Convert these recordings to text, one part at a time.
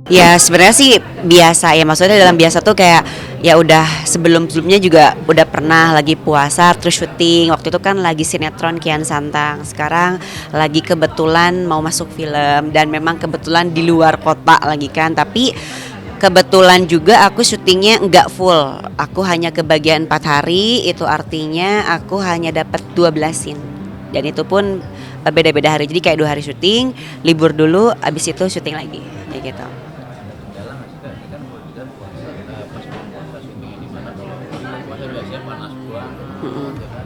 Ya sebenarnya sih biasa ya, maksudnya dalam biasa tuh kayak ya udah sebelum-sebelumnya juga udah pernah lagi puasa terus syuting. Waktu itu kan lagi sinetron Kian Santang. Sekarang lagi kebetulan mau masuk film dan memang kebetulan di luar kota lagi kan. Tapi kebetulan juga aku syutingnya nggak full. Aku hanya kebagian 4 hari, itu artinya aku hanya dapat 12 scene. Dan itu pun beda-beda hari. Jadi kayak 2 hari syuting, libur dulu, abis itu syuting lagi. Kayak gitu. Kendala nggak sih kak? Ini kan kalau kita puasa pas kita syuting di mana kalau puasa biasanya panas buang Mm-mm. ya kan.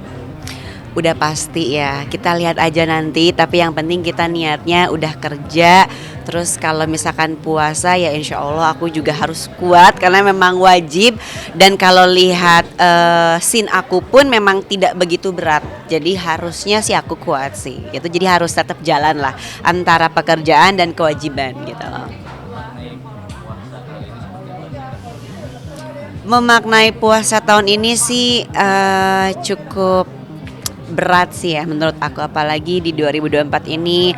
Udah pasti ya, kita lihat aja nanti. Tapi yang penting kita niatnya udah kerja. Terus kalau misalkan puasa ya insya Allah aku juga harus kuat karena memang wajib. Dan kalau lihat scene aku pun memang tidak begitu berat. Jadi harusnya sih aku kuat sih. Gitu. Jadi harus tetap jalan lah antara pekerjaan dan kewajiban gitu loh. Maknai puasa kali ini seperti apa sih kak? Memaknai puasa tahun ini sih cukup berat sih ya menurut aku, apalagi di 2024 ini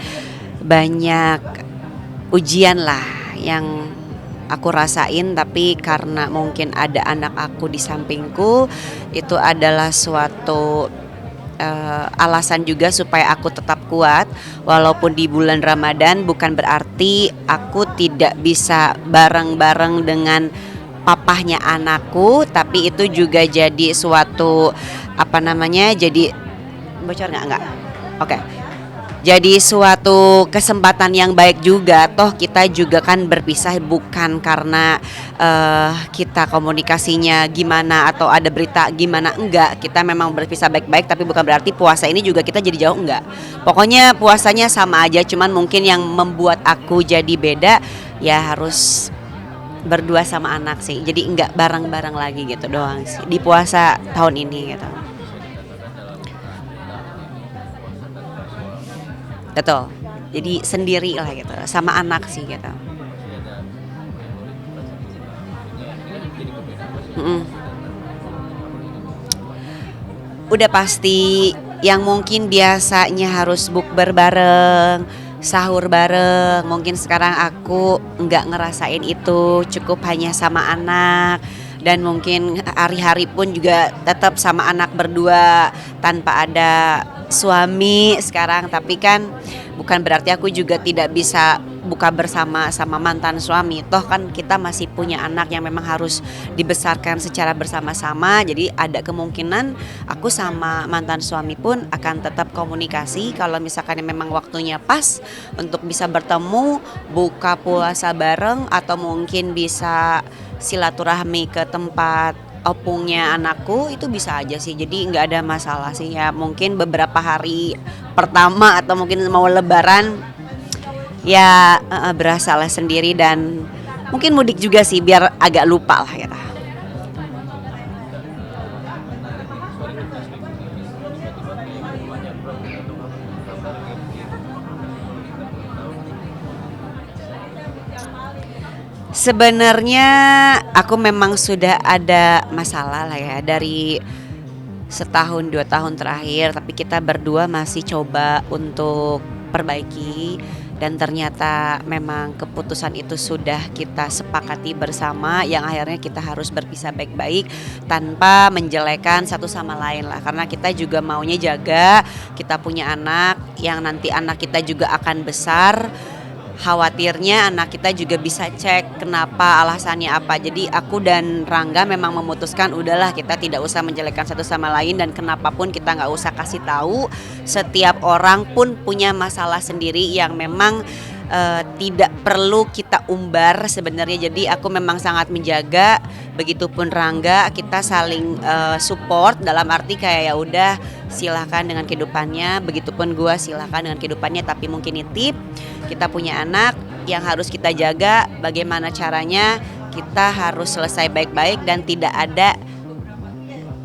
banyak ujian lah yang aku rasain, tapi karena mungkin ada anak aku di sampingku itu adalah suatu alasan juga supaya aku tetap kuat walaupun di bulan Ramadan. Bukan berarti aku tidak bisa bareng-bareng dengan papahnya anakku, tapi itu juga jadi suatu apa namanya, jadi bocor nggak, oke, jadi suatu kesempatan yang baik juga. Toh kita juga kan berpisah bukan karena kita komunikasinya gimana atau ada berita gimana, enggak. Kita memang berpisah baik-baik, tapi bukan berarti puasa ini juga kita jadi jauh, enggak. Pokoknya puasanya sama aja, cuman mungkin yang membuat aku jadi beda ya harus berdua sama anak sih. Jadi enggak bareng-bareng lagi gitu doang sih di puasa tahun ini gitu. Bisa dikatakan dalam Ramadan ini puasa tanpa suami. Betul. Jadi sendiri lah gitu sama anak sih gitu. Masih ada memori tempat sendiri maksudnya ini kan jadi berbeda apa sih Mm-mm. puasa dan memori dengan keluarga. Udah pasti yang mungkin biasanya harus bukber bareng, sahur bareng, mungkin sekarang aku nggak ngerasain itu, cukup hanya sama anak. Dan mungkin hari-hari pun juga tetap sama anak berdua tanpa ada suami sekarang. Tapi kan bukan berarti aku juga tidak bisa buka bersama sama mantan suami. Toh kan kita masih punya anak yang memang harus dibesarkan secara bersama-sama. Jadi ada kemungkinan aku sama mantan suami pun akan tetap komunikasi kalau misalkan memang waktunya pas untuk bisa bertemu, buka puasa bareng, atau mungkin bisa silaturahmi ke tempat opungnya anakku, itu bisa aja sih. Jadi nggak ada masalah sih ya. Mungkin beberapa hari pertama atau mungkin mau lebaran ya berasa lah sendiri, dan mungkin mudik juga sih biar agak lupa lah gitu. Ini kak dari sorry pas libur ini tiba-tiba kayak banyak proyek atau kabar yang mungkin kita belum tahu nih. Sebenarnya aku memang sudah ada masalah lah ya dari setahun 2 tahun terakhir, tapi kita berdua masih coba untuk perbaiki. Dan ternyata memang keputusan itu sudah kita sepakati bersama, yang akhirnya kita harus berpisah baik-baik tanpa menjelekan satu sama lain lah, karena kita juga maunya jaga kita punya anak yang nanti anak kita juga akan besar. Khawatirnya anak kita juga bisa cek kenapa, alasannya apa. Jadi aku dan Rangga memang memutuskan udahlah kita tidak usah menjelekkan satu sama lain, dan kenapapun kita nggak usah kasih tahu. Setiap orang pun punya masalah sendiri yang memang tidak perlu kita umbar sebenarnya. Jadi aku memang sangat menjaga, begitupun Rangga, kita saling support dalam arti kayak ya udah silahkan dengan kehidupannya, begitupun gua silahkan dengan kehidupannya, tapi mungkin nitip kita punya anak yang harus kita jaga. Bagaimana caranya kita harus selesai baik-baik dan tidak ada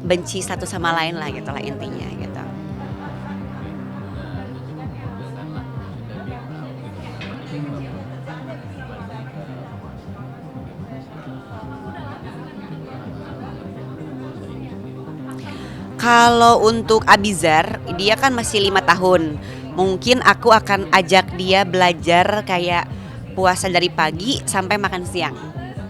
benci satu sama lain lah, gitulah intinya gitu. Karena sudah di tahu gitu berarti kalau kembali ke puasa bagaimana sih puasa ini sendiri. Kalau untuk Abizar, dia kan masih 5 tahun. Mungkin aku akan ajak dia belajar kayak puasa dari pagi sampai makan siang.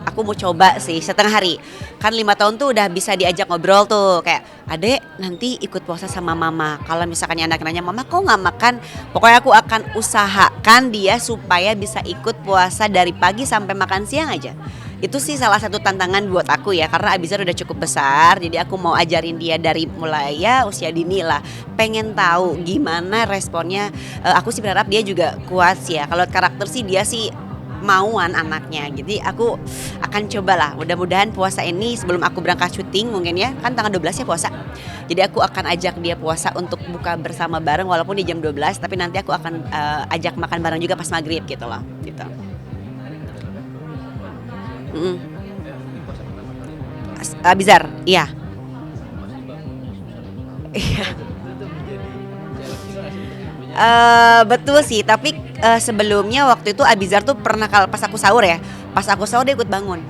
Aku mau coba sih setengah hari. Kan 5 tahun tuh udah bisa diajak ngobrol tuh kayak, adek nanti ikut puasa sama mama. Kalau misalkan anak nanya mama kok nggak makan, pokoknya aku akan usahakan dia supaya bisa ikut puasa dari pagi sampai makan siang aja. Itu sih salah satu tantangan buat aku ya, karena Abizar udah cukup besar, jadi aku mau ajarin dia dari mulai ya usia dini lah. Pengen tahu gimana responnya. Aku sih berharap dia juga kuat sih ya. Kalau karakter sih dia sih mauan anaknya. Jadi aku akan cobalah mudah-mudahan puasa ini sebelum aku berangkat syuting mungkin ya. Kan tanggal 12 ya puasa. Jadi aku akan ajak dia puasa untuk buka bersama bareng walaupun di jam 12, tapi nanti aku akan ajak makan bareng juga pas maghrib gitu loh. Gitu. Mm-mm. Bizar, iya. Iya. Betul sih, tapi sebelumnya waktu itu Abizar tuh pernah kalau pas aku sahur ya, pas aku sahur dia ikut bangun.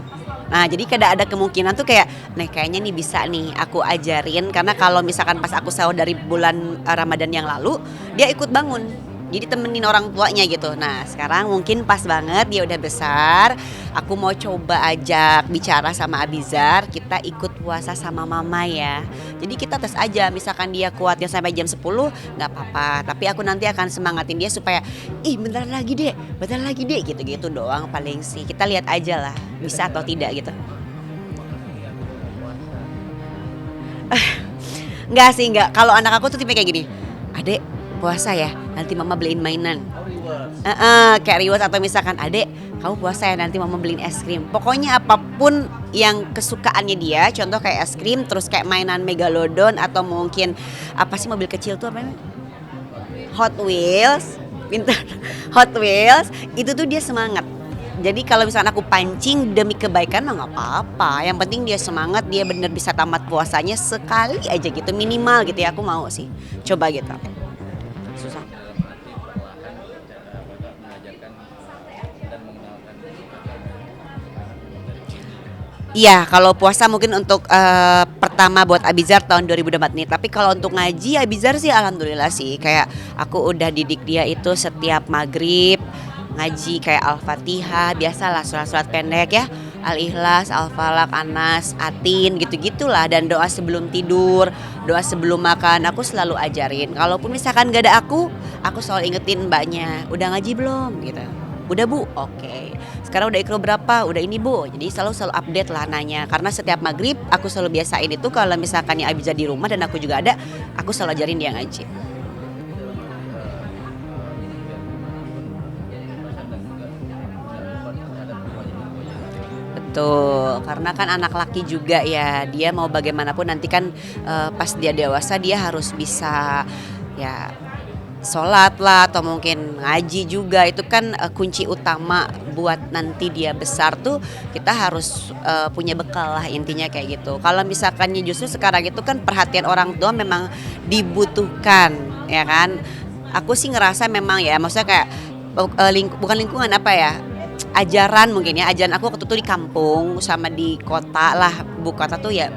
Nah jadi ada kemungkinan tuh kayak, nah kayaknya nih bisa nih aku ajarin karena kalau misalkan pas aku sahur dari bulan Ramadan yang lalu dia ikut bangun. Jadi temenin orang tuanya gitu. Nah sekarang mungkin pas banget dia udah besar. Aku mau coba ajak bicara sama Abizar, kita ikut puasa sama mama ya. Jadi kita tes aja, misalkan dia kuatnya sampai jam 10 nggak apa-apa. Tapi aku nanti akan semangatin dia supaya, bentar lagi deh gitu-gitu doang paling sih. Kita lihat aja lah, bisa atau tidak gitu. Enggak sih, enggak. Kalau anak aku tuh tipe kayak gini, adek puasa ya, nanti mama beliin mainan. Kayak reward atau misalkan adek kamu puasa ya nanti mama beliin es krim. Pokoknya apapun yang kesukaannya dia, contoh kayak es krim, terus kayak mainan Megalodon atau mungkin apa sih mobil kecil tuh apa namanya? Hot Wheels, pintar. Hot Wheels, itu tuh dia semangat. Jadi kalau misalkan aku pancing demi kebaikan mah nggak apa-apa. Yang penting dia semangat, dia bener bisa tamat puasanya sekali aja gitu minimal gitu ya. Aku mau sih coba gitu. Susah. Iya, kalau puasa mungkin untuk pertama buat Abizar tahun 2024 nih. Tapi kalau untuk ngaji Abizar sih alhamdulillah sih. Kayak aku udah didik dia itu setiap maghrib ngaji kayak Al-Fatihah, biasalah surat-surat pendek ya. Al-Ikhlas, Al-Falaq, Anas, Atin gitu-gitulah dan doa sebelum tidur, doa sebelum makan aku selalu ajarin. Kalaupun misalkan gak ada aku selalu ingetin mbaknya, udah ngaji belum gitu. Udah bu, oke. Sekarang udah ikro berapa? Udah ini bu. Jadi selalu update lah nanya. Karena setiap maghrib aku selalu biasain itu kalau misalkan ya Abiza di rumah dan aku juga ada, aku selalu ajarin dia ngaji. Betul, karena kan anak laki juga ya, dia mau bagaimanapun nanti kan pas dia dewasa dia harus bisa ya sholat lah atau mungkin ngaji juga itu kan kunci utama buat nanti dia besar tuh kita harus punya bekal lah intinya kayak gitu. Kalau misalkannya justru sekarang itu kan perhatian orang tua memang dibutuhkan ya kan. Aku sih ngerasa memang ya maksudnya kayak bukan lingkungan apa ya, ajaran mungkin ya, ajaran aku waktu itu di kampung sama di kota lah, ibu kota tuh ya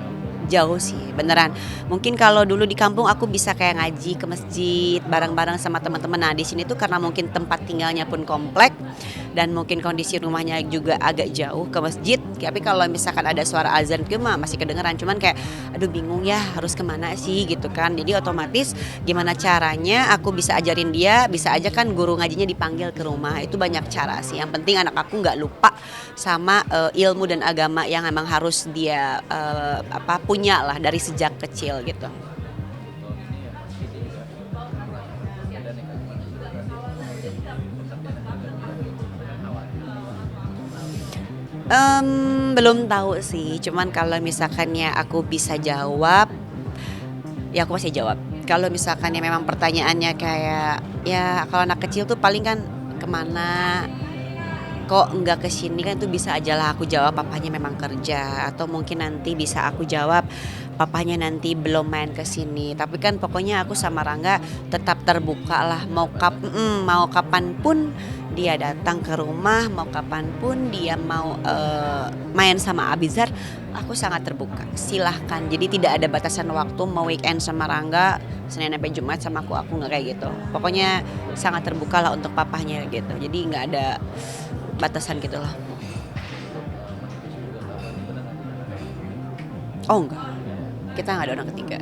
jauh sih beneran. Mungkin kalau dulu di kampung aku bisa kayak ngaji ke masjid bareng-bareng sama teman-teman. Nah di sini tuh karena mungkin tempat tinggalnya pun komplek dan mungkin kondisi rumahnya juga agak jauh ke masjid. Tapi kalau misalkan ada suara azan itu mah masih kedengeran. Cuman kayak aduh bingung ya harus kemana sih gitu kan. Jadi otomatis gimana caranya aku bisa ajarin dia, bisa aja kan guru ngajinya dipanggil ke rumah. Itu banyak cara sih. Yang penting anak aku nggak lupa sama ilmu dan agama yang emang harus dia punya lah dari sejak kecil gitu. Belum tahu sih, cuman kalau misalkannya aku bisa jawab, ya aku masih jawab. Kalau misalkannya memang pertanyaannya kayak, ya kalau anak kecil tuh paling kan kemana, kok nggak kesini kan itu bisa aja lah aku jawab papanya memang kerja. Atau mungkin nanti bisa aku jawab papanya nanti belum main kesini. Tapi kan pokoknya aku sama Rangga tetap terbuka lah, mau kapanpun dia datang ke rumah, mau kapanpun dia mau main sama Abizar, aku sangat terbuka. Silahkan. Jadi tidak ada batasan waktu. Mau weekend sama Rangga, Senin sampai Jumat sama aku nggak kayak gitu. Pokoknya sangat terbuka lah untuk papahnya gitu. Jadi nggak ada batasan gitu loh. Oh enggak, kita nggak ada orang ketiga.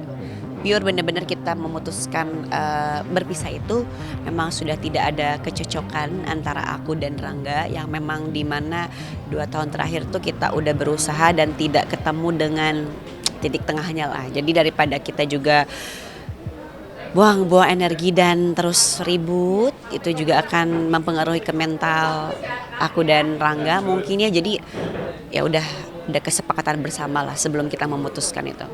Pure bener-bener kita memutuskan berpisah itu memang sudah tidak ada kecocokan antara aku dan Rangga, yang memang dimana 2 tahun terakhir tuh kita udah berusaha dan tidak ketemu dengan titik tengahnya lah. Jadi daripada kita juga buang-buang energi dan terus ribut, itu juga akan mempengaruhi ke mental aku dan Rangga mungkin ya. Jadi ya udah kesepakatan bersama lah sebelum kita memutuskan itu.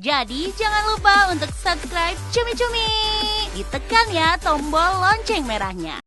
Jadi jangan lupa untuk subscribe Cumi Cumi. Ditekan ya tombol lonceng merahnya.